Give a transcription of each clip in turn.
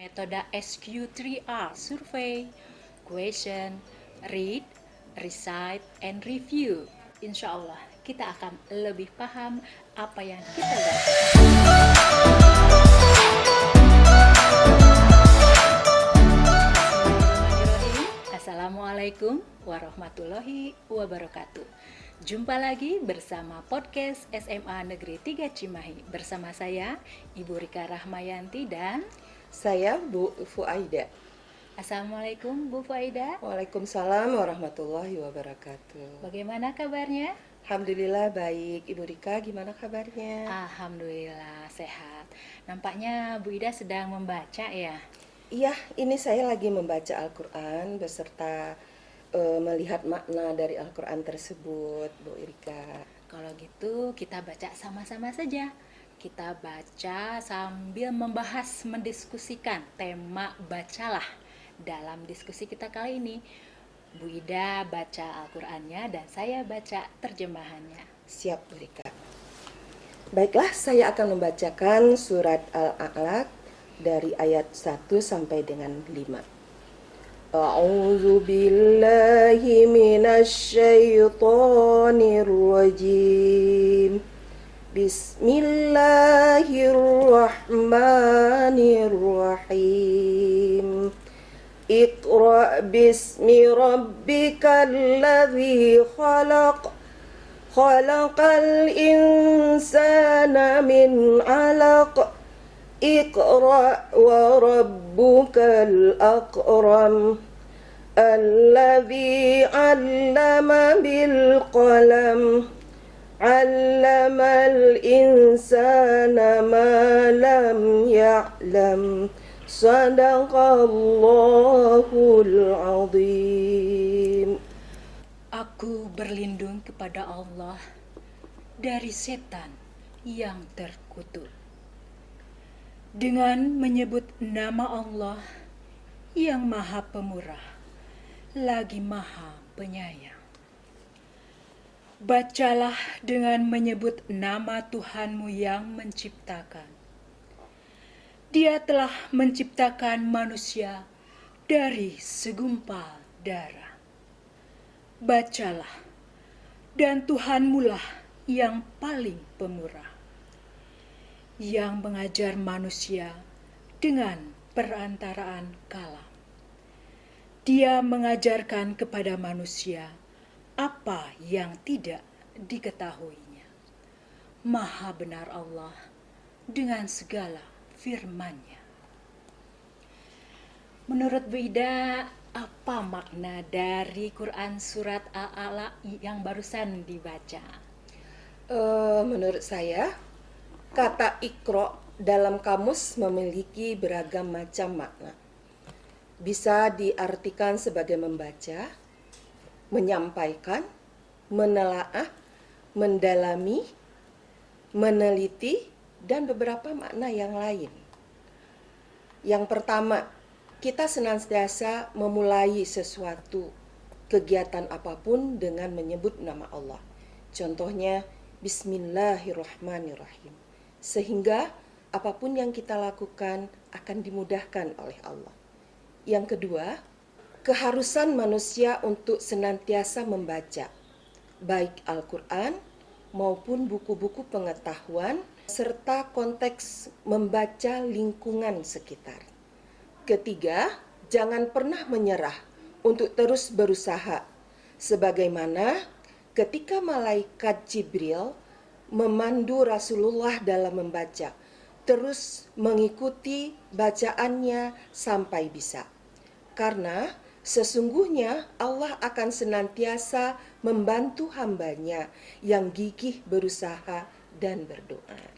metode SQ3R survey, question, read, recite, and review. Insya Allah kita akan lebih paham apa yang kita baca. Assalamualaikum warahmatullahi wabarakatuh. Jumpa lagi bersama podcast SMA Negeri 3 Cimahi. Bersama saya Ibu Rika Rahmayanti dan Saya Bu Fuaida. Assalamualaikum Bu Faida. Waalaikumsalam warahmatullahi wabarakatuh. Bagaimana kabarnya? Alhamdulillah baik. Ibu Rika gimana kabarnya? Alhamdulillah sehat. Nampaknya Bu Ida sedang membaca ya. Iya, ini saya lagi membaca Al-Quran beserta melihat makna dari Al-Quran tersebut, Bu Rika. Kalau gitu kita baca sama-sama saja. Kita baca sambil membahas, mendiskusikan tema bacalah. Dalam diskusi kita kali ini, Bu Ida baca Al-Qur'annya dan saya baca terjemahannya. Siap, Bu Rika. Baiklah, saya akan membacakan surat Al-A'la dari ayat 1 sampai dengan 5. A'udzu billahi minasy syaithanir rajim. Bismillahirrahmanirrahim. Iqra bismi rabbikal ladzi khalaq. Khalaqal insana min 'alaq. Iqra wa rabbukal akram. Alladzi 'allama bil qalam. 'Allamal insana ma lam ya'lam. Sadaqallahul azim. Aku berlindung kepada Allah dari setan yang terkutuk. Dengan menyebut nama Allah yang Maha Pemurah, lagi Maha Penyayang. Bacalah dengan menyebut nama Tuhanmu yang menciptakan. Dia telah menciptakan manusia dari segumpal darah. Bacalah, dan Tuhanmulah yang paling pemurah, yang mengajar manusia dengan perantaraan kalam. Dia mengajarkan kepada manusia apa yang tidak diketahuinya. Maha benar Allah dengan segala firman-Nya. Menurut Bu Ida, apa makna dari Quran surat Al-A'la yang barusan dibaca? Menurut saya, kata Iqra dalam kamus memiliki beragam macam makna. Bisa diartikan sebagai membaca, menyampaikan, menelaah, mendalami, meneliti, dan beberapa makna yang lain. Yang pertama, kita senantiasa memulai sesuatu kegiatan apapun dengan menyebut nama Allah. Contohnya, Bismillahirrahmanirrahim. Sehingga apapun yang kita lakukan akan dimudahkan oleh Allah. Yang kedua, keharusan manusia untuk senantiasa membaca, baik Al-Quran maupun buku-buku pengetahuan, serta konteks membaca lingkungan sekitar. Ketiga, jangan pernah menyerah untuk terus berusaha, sebagaimana ketika malaikat Jibril memandu Rasulullah dalam membaca, terus mengikuti bacaannya sampai bisa. Karena sesungguhnya Allah akan senantiasa membantu hambanya yang gigih berusaha dan berdoa.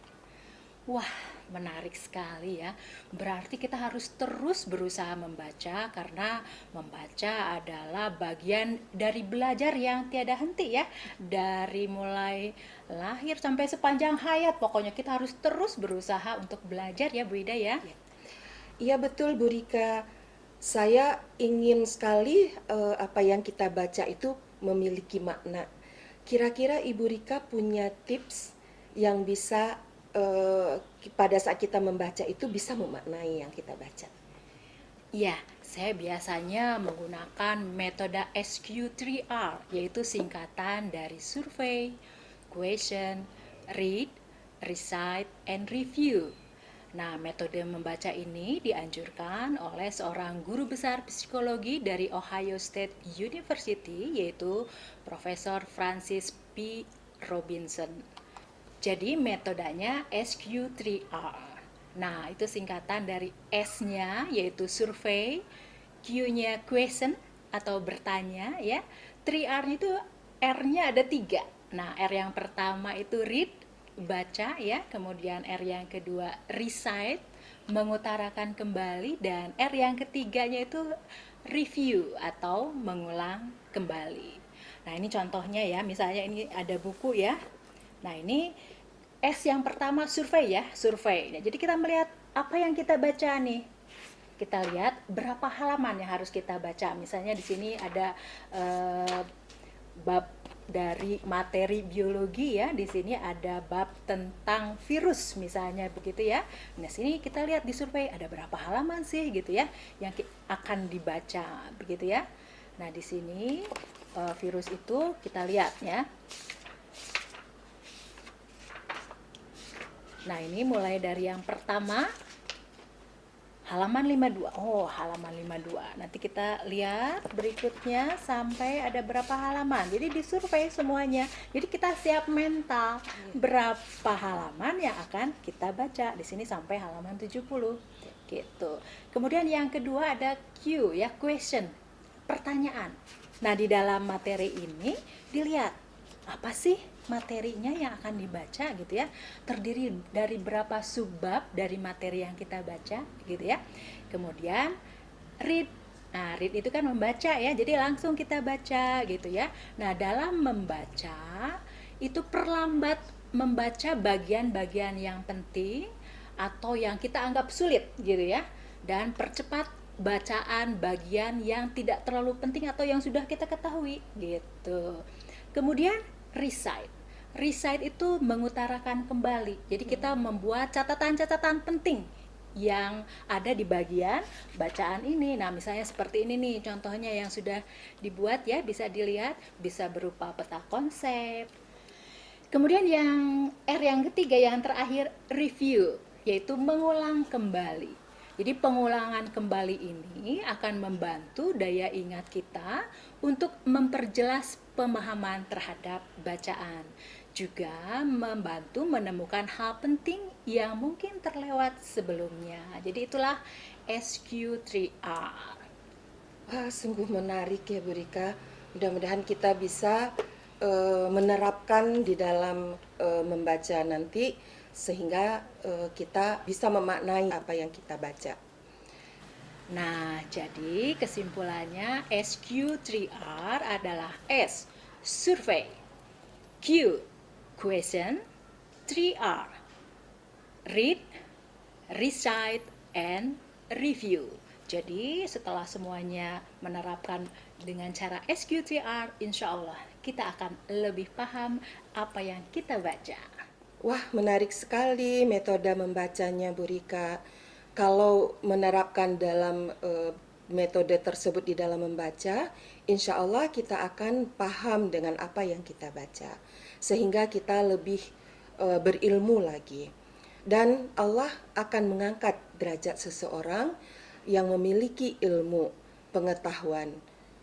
Wah, menarik sekali ya. Berarti kita harus terus berusaha membaca, karena membaca adalah bagian dari belajar yang tiada henti ya. Dari mulai lahir sampai sepanjang hayat, pokoknya kita harus terus berusaha untuk belajar ya Bu Ida ya. Iya betul Bu Rika. Saya ingin sekali apa yang kita baca itu memiliki makna. Kira-kira Ibu Rika punya tips yang bisa pada saat kita membaca itu bisa memaknai yang kita baca. Ya, saya biasanya menggunakan metode SQ3R, yaitu singkatan dari survey, question, read, recite, and review. Nah, metode membaca ini dianjurkan oleh seorang guru besar psikologi dari Ohio State University, yaitu Profesor Francis P. Robinson. Jadi metodenya SQ3R. Nah, itu singkatan dari S-nya yaitu survei, Q-nya question atau bertanya ya. 3R itu R-nya ada 3. Nah, R yang pertama itu read, baca ya. Kemudian R yang kedua recite, mengutarakan kembali. Dan R yang ketiganya itu review atau mengulang kembali. Nah, ini contohnya ya. Misalnya ini ada buku ya. Nah, ini S yang pertama survei ya, survei. Nah, jadi kita melihat apa yang kita baca nih. Kita lihat berapa halaman yang harus kita baca. Misalnya di sini ada bab dari materi biologi ya. Di sini ada bab tentang virus misalnya begitu ya. Nah, sini kita lihat di survei ada berapa halaman sih gitu ya yang akan dibaca begitu ya. Nah, di sini virus itu kita lihat ya. Nah, ini mulai dari yang pertama, halaman 52. Oh, halaman 52. Nanti kita lihat berikutnya sampai ada berapa halaman. Jadi disurvei semuanya. Jadi kita siap mental berapa halaman yang akan kita baca. Di sini sampai halaman 70. Gitu. Kemudian yang kedua ada Q ya, question. Pertanyaan. Nah, di dalam materi ini dilihat apa sih materinya yang akan dibaca gitu ya, terdiri dari berapa subbab dari materi yang kita baca gitu ya. Kemudian read, nah read itu kan membaca ya, jadi langsung kita baca gitu ya. Nah, dalam membaca itu perlambat membaca bagian-bagian yang penting atau yang kita anggap sulit gitu ya, dan percepat bacaan bagian yang tidak terlalu penting atau yang sudah kita ketahui gitu. Kemudian recite. Recite itu mengutarakan kembali. Jadi kita membuat catatan-catatan penting yang ada di bagian bacaan ini. Nah, misalnya seperti ini nih contohnya yang sudah dibuat ya, bisa dilihat, bisa berupa peta konsep. Kemudian yang R yang ketiga yang terakhir review, yaitu mengulang kembali. Jadi pengulangan kembali ini akan membantu daya ingat kita untuk memperjelas pemahaman terhadap bacaan. Juga membantu menemukan hal penting yang mungkin terlewat sebelumnya. Jadi itulah SQ3R. Wah, sungguh menarik ya Bu Rika. Mudah-mudahan kita bisa menerapkan di dalam membaca nanti sehingga kita bisa memaknai apa yang kita baca. Nah, jadi kesimpulannya SQ3R adalah S, survey, Q, question, 3R, read, recite, and review. Jadi setelah semuanya menerapkan dengan cara SQ3R, insya Allah kita akan lebih paham apa yang kita baca. Wah, menarik sekali metode membacanya Bu Rika. Kalau menerapkan dalam metode tersebut di dalam membaca, insya Allah kita akan paham dengan apa yang kita baca. Sehingga kita lebih berilmu lagi. Dan Allah akan mengangkat derajat seseorang yang memiliki ilmu, pengetahuan.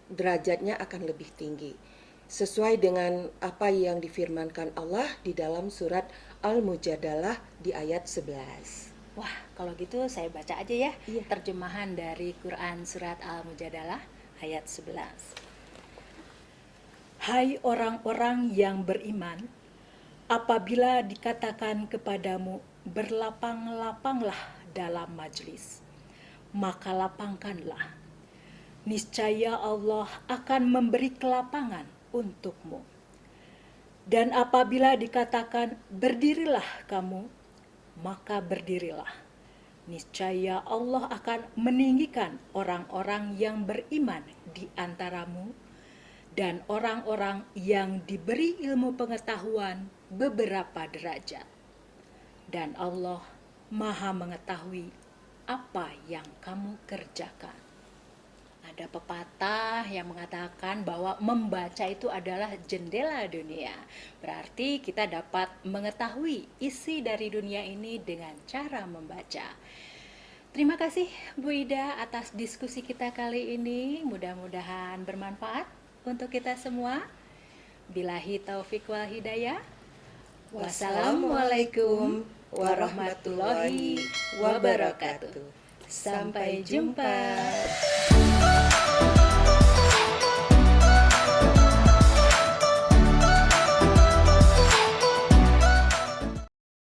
Derajatnya akan lebih tinggi. Sesuai dengan apa yang difirmankan Allah di dalam surat Al-Mujadalah di ayat 11. Wah, kalau gitu saya baca aja ya Iya. terjemahan dari Quran Surat Al-Mujadalah ayat 11. Hai orang-orang yang beriman, apabila dikatakan kepadamu berlapang-lapanglah dalam majlis, maka lapangkanlah. Niscaya Allah akan memberi kelapangan untukmu. Dan apabila dikatakan berdirilah kamu, maka berdirilah. Niscaya Allah akan meninggikan orang-orang yang beriman di antaramu dan orang-orang yang diberi ilmu pengetahuan beberapa derajat. Dan Allah Maha mengetahui apa yang kamu kerjakan. Ada pepatah yang mengatakan bahwa membaca itu adalah jendela dunia. Berarti kita dapat mengetahui isi dari dunia ini dengan cara membaca. Terima kasih Bu Ida atas diskusi kita kali ini. Mudah-mudahan bermanfaat untuk kita semua. Billahi taufiq wal hidayah. Wassalamualaikum warahmatullahi wabarakatuh. Sampai jumpa.